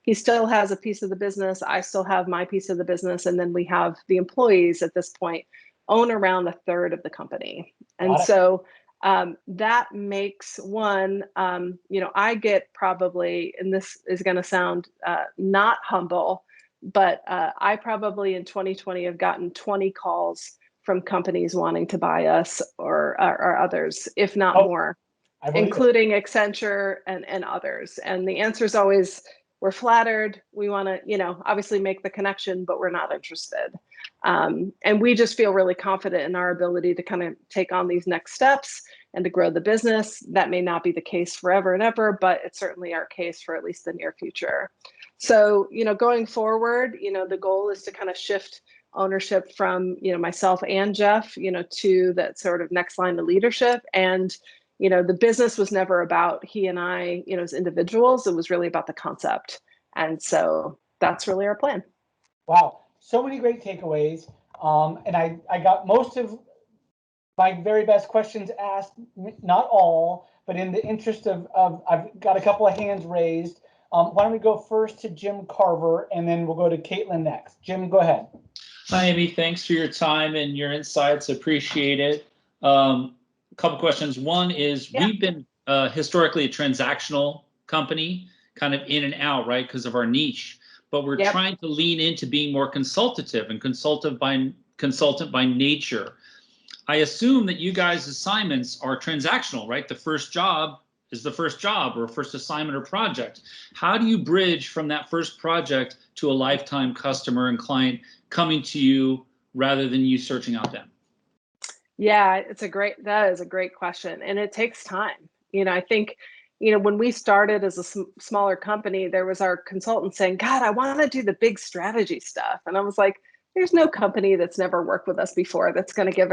He still has a piece of the business. I still have my piece of the business. And then we have the employees at this point own around a third of the company. And so that makes one, I get probably, and this is going to sound not humble, but I probably in 2020 have gotten 20 calls from companies wanting to buy us or others, if not more, including Accenture and others. And the answer is always, we're flattered. We want to, obviously make the connection, but we're not interested. And we just feel really confident in our ability to kind of take on these next steps and to grow the business. That may not be the case forever and ever, but it's certainly our case for at least the near future. So, going forward, the goal is to kind of shift ownership from, myself and Jeff, to that sort of next line of leadership. And the business was never about he and I, as individuals. It was really about the concept. And so that's really our plan. Wow. So many great takeaways. And I got most of my very best questions asked, not all, but in the interest of I've got a couple of hands raised. Why don't we go first to Jim Carver, and then we'll go to Caitlin next. Jim, go ahead. Hi, Amy. Thanks for your time and your insights. Appreciate it. A couple questions. One is we've been historically a transactional company, kind of in and out, right, because of our niche. But we're trying to lean into being more consultative and consultant by nature. I assume that you guys' assignments are transactional, right? The first job is the first job or first assignment or project. How do you bridge from that first project to a lifetime customer and client coming to you rather than you searching out them? Yeah, that is a great question. And it takes time. I think, when we started as a smaller company, there was our consultant saying, God, I want to do the big strategy stuff. And I was like, there's no company that's never worked with us before that's going to give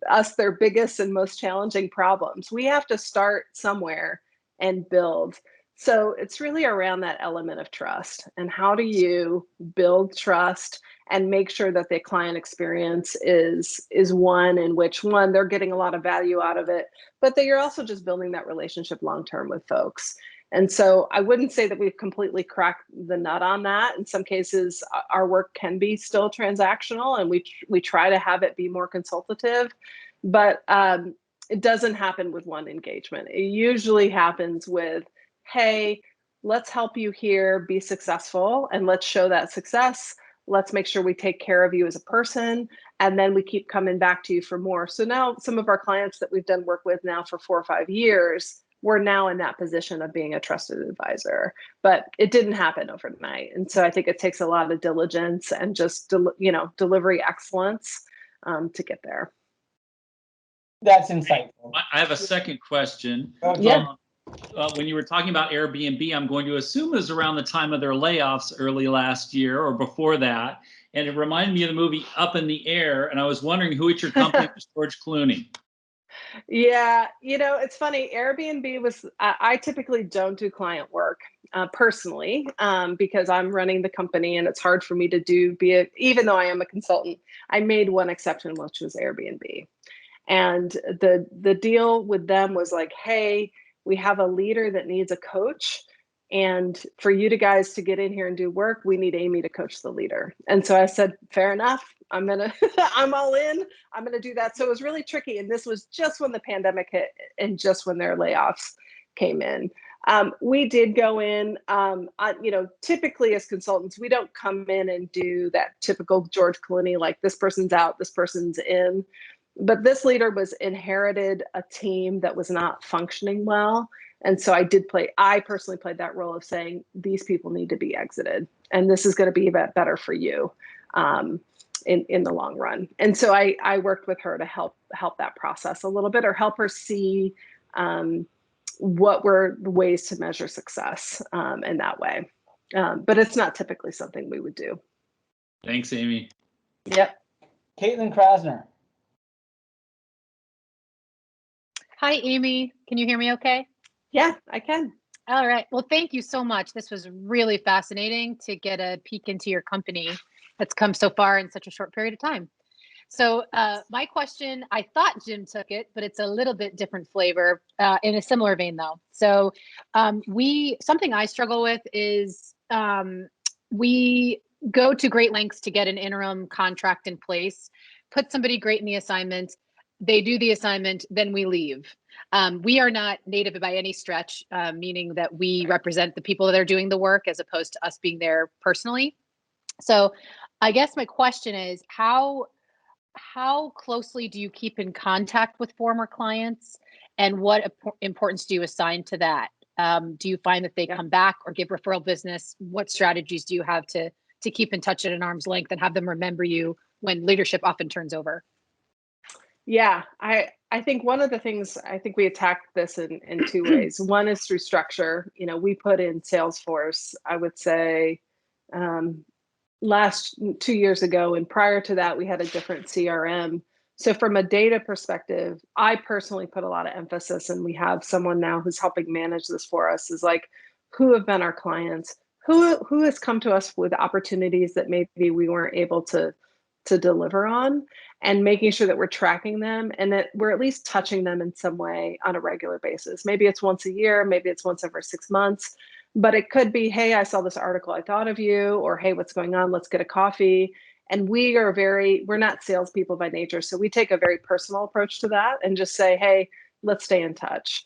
us their biggest and most challenging problems. We have to start somewhere and build. So it's really around that element of trust. And how do you build trust and make sure that the client experience is one in which they're getting a lot of value out of it, but that you're also just building that relationship long-term with folks. And so I wouldn't say that we've completely cracked the nut on that. In some cases, our work can be still transactional, and we try to have it be more consultative, but it doesn't happen with one engagement. It usually happens with, hey, let's help you here be successful, and let's show that success. Let's make sure we take care of you as a person, and then we keep coming back to you for more. So now some of our clients that we've done work with now for 4 or 5 years, we're now in that position of being a trusted advisor, but it didn't happen overnight. And so I think it takes a lot of diligence and just, delivery excellence to get there. That's insightful. I have a second question. When you were talking about Airbnb, I'm going to assume it was around the time of their layoffs early last year or before that. And it reminded me of the movie Up in the Air. And I was wondering who at your company was George Clooney. Yeah, it's funny. Airbnb was, I typically don't do client work personally because I'm running the company and it's hard for me to even though I am a consultant. I made one exception, which was Airbnb. And the deal with them was like, hey, we have a leader that needs a coach. And for you guys to get in here and do work, we need Amy to coach the leader. And so I said, fair enough. I'm all in. I'm gonna do that. So it was really tricky. And this was just when the pandemic hit and just when their layoffs came in. We did go in, typically as consultants, we don't come in and do that typical George Clooney, like this person's out, this person's in. But this leader inherited a team that was not functioning well. And so I personally played that role of saying, these people need to be exited. And this is going to be better for you in the long run. And so I worked with her to help that process a little bit, or help her see what were the ways to measure success in that way. But it's not typically something we would do. Thanks, Amy. Yep. Caitlin Krasner. Hi, Amy. Can you hear me okay? Yeah, I can. All right. Well, thank you so much. This was really fascinating to get a peek into your company that's come so far in such a short period of time. So my question, I thought Jim took it, but it's a little bit different flavor in a similar vein though. So something I struggle with is we go to great lengths to get an interim contract in place, put somebody great in the assignment, they do the assignment, then we leave. We are not native by any stretch, meaning that we represent the people that are doing the work as opposed to us being there personally. So I guess my question is, how closely do you keep in contact with former clients, and what importance do you assign to that? Do you find that they come back or give referral business? What strategies do you have to keep in touch at an arm's length and have them remember you when leadership often turns over? Yeah, I think one of the things, I think we attack this in two ways. One is through structure. We put in Salesforce, I would say, last 2 years ago, and prior to that, we had a different CRM. So from a data perspective, I personally put a lot of emphasis, and we have someone now who's helping manage this for us, is like, who have been our clients? Who has come to us with opportunities that maybe we weren't able to deliver on, and making sure that we're tracking them and that we're at least touching them in some way on a regular basis. Maybe it's once a year, maybe it's once every 6 months, but it could be, hey, I saw this article, I thought of you, or hey, what's going on? Let's get a coffee. And we're not salespeople by nature. So we take a very personal approach to that and just say, hey, let's stay in touch.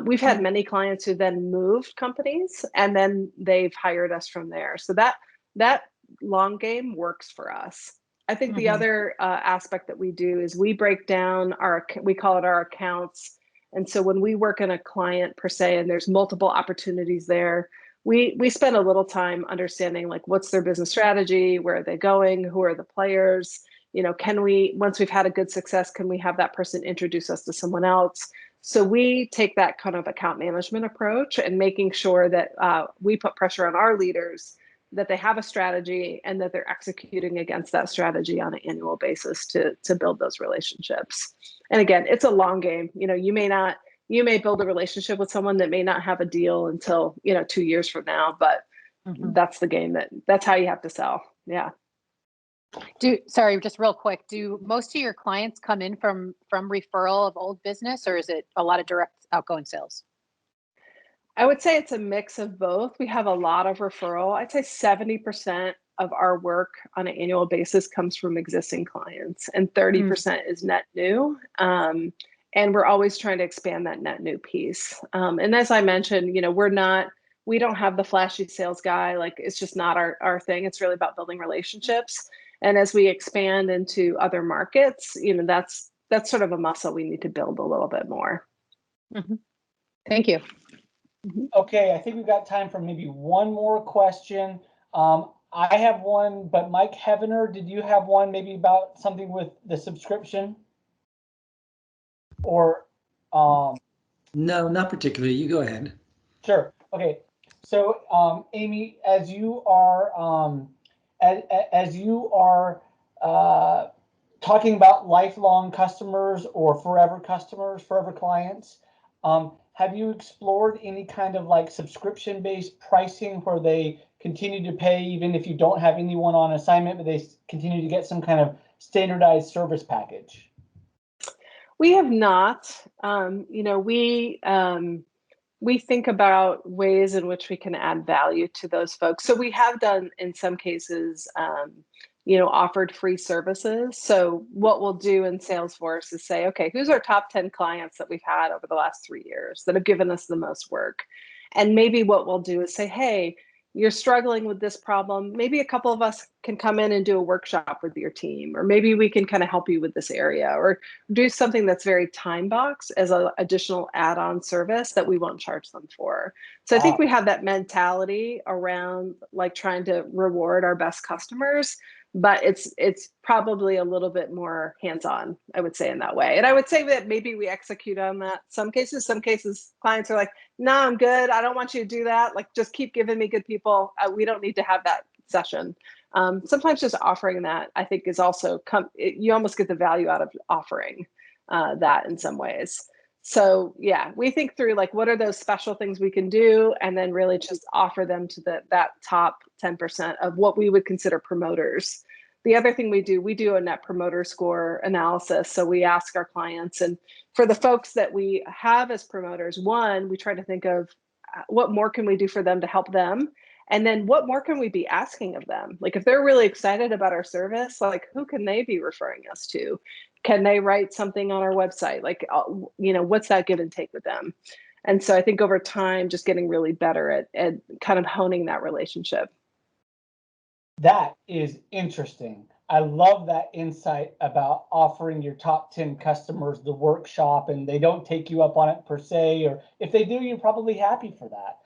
We've had many clients who then moved companies and then they've hired us from there. So that long game works for us. I think the other aspect that we do is we break down we call it our accounts. And so when we work in a client per se, and there's multiple opportunities there, we spend a little time understanding like what's their business strategy, where are they going, who are the players, once we've had a good success, can we have that person introduce us to someone else? So we take that kind of account management approach and making sure that we put pressure on our leaders that they have a strategy and that they're executing against that strategy on an annual basis to build those relationships. And again, it's a long game. You may build a relationship with someone that may not have a deal until 2 years from now, but that's the game. That's how you have to sell. Yeah. Sorry, just real quick. Do most of your clients come in from referral of old business, or is it a lot of direct outgoing sales? I would say it's a mix of both. We have a lot of referral. I'd say 70% of our work on an annual basis comes from existing clients, and 30% is net new. And we're always trying to expand that net new piece. And as I mentioned, we don't have the flashy sales guy. Like, it's just not our thing. It's really about building relationships. And as we expand into other markets, that's sort of a muscle we need to build a little bit more. Thank you. Okay, I think we've got time for maybe one more question. I have one, but Mike Heavener, did you have one maybe about something with the subscription? Or no, not particularly. You go ahead. Sure. Okay. So Amy, as you are talking about lifelong customers or forever customers, forever clients, have you explored any kind of like subscription-based pricing where they continue to pay even if you don't have anyone on assignment, but they continue to get some kind of standardized service package? We have not. we think about ways in which we can add value to those folks. So we have done, in some cases, offered free services. So what we'll do in Salesforce is say, okay, who's our top 10 clients that we've had over the last 3 years that have given us the most work? And maybe what we'll do is say, hey, you're struggling with this problem. Maybe a couple of us can come in and do a workshop with your team, or maybe we can kind of help you with this area, or do something that's very time boxed as an additional add-on service that we won't charge them for. So I think we have that mentality around like trying to reward our best customers, but it's probably a little bit more hands-on, I would say, in that way. And I would say that maybe we execute on that. Some cases clients are like, no, I'm good. I don't want you to do that. Like, just keep giving me good people. We don't need to have that session. Sometimes just offering that, I think, is also, you almost get the value out of offering that in some ways. So yeah, we think through like, what are those special things we can do? And then really just offer them to that top 10% of what we would consider promoters. The other thing we do a net promoter score analysis. So we ask our clients, and for the folks that we have as promoters, one, we try to think of what more can we do for them to help them? And then what more can we be asking of them? Like if they're really excited about our service, like who can they be referring us to? Can they write something on our website? Like, what's that give and take with them? And so I think over time, just getting really better at kind of honing that relationship. That is interesting. I love that insight about offering your top 10 customers the workshop and they don't take you up on it per se, or if they do, you're probably happy for that.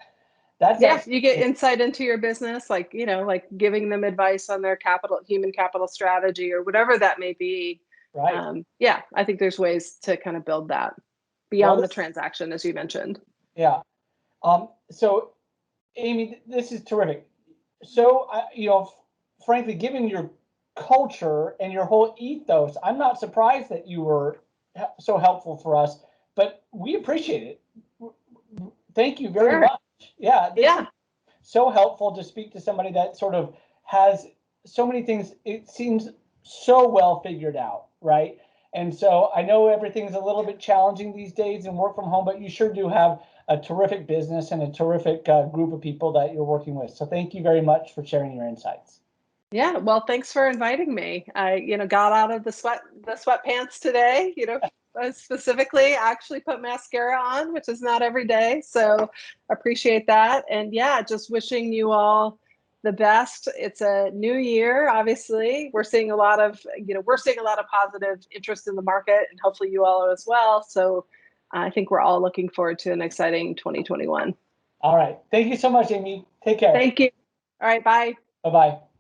Yes, you get insight into your business, like, like giving them advice on their human capital strategy or whatever that may be. Right. Yeah, I think there's ways to kind of build that beyond the transaction, as you mentioned. Yeah. So Amy, this is terrific. So, frankly, given your culture and your whole ethos, I'm not surprised that you were so helpful for us, but we appreciate it. Thank you very much. Yeah. Yeah. So helpful to speak to somebody that sort of has so many things. It seems so well figured out, right? And so I know everything's a little bit challenging these days and work from home, but you sure do have a terrific business and a terrific group of people that you're working with. So thank you very much for sharing your insights. Yeah, well, thanks for inviting me. I, got out of the sweatpants today, specifically actually put mascara on, which is not every day. So appreciate that. And yeah, just wishing you all the best. It's a new year. Obviously, we're seeing a lot of positive interest in the market, and hopefully you all are as well. So I think we're all looking forward to an exciting 2021. All right. Thank you so much, Amy. Take care. Thank you. All right. Bye. Bye-bye.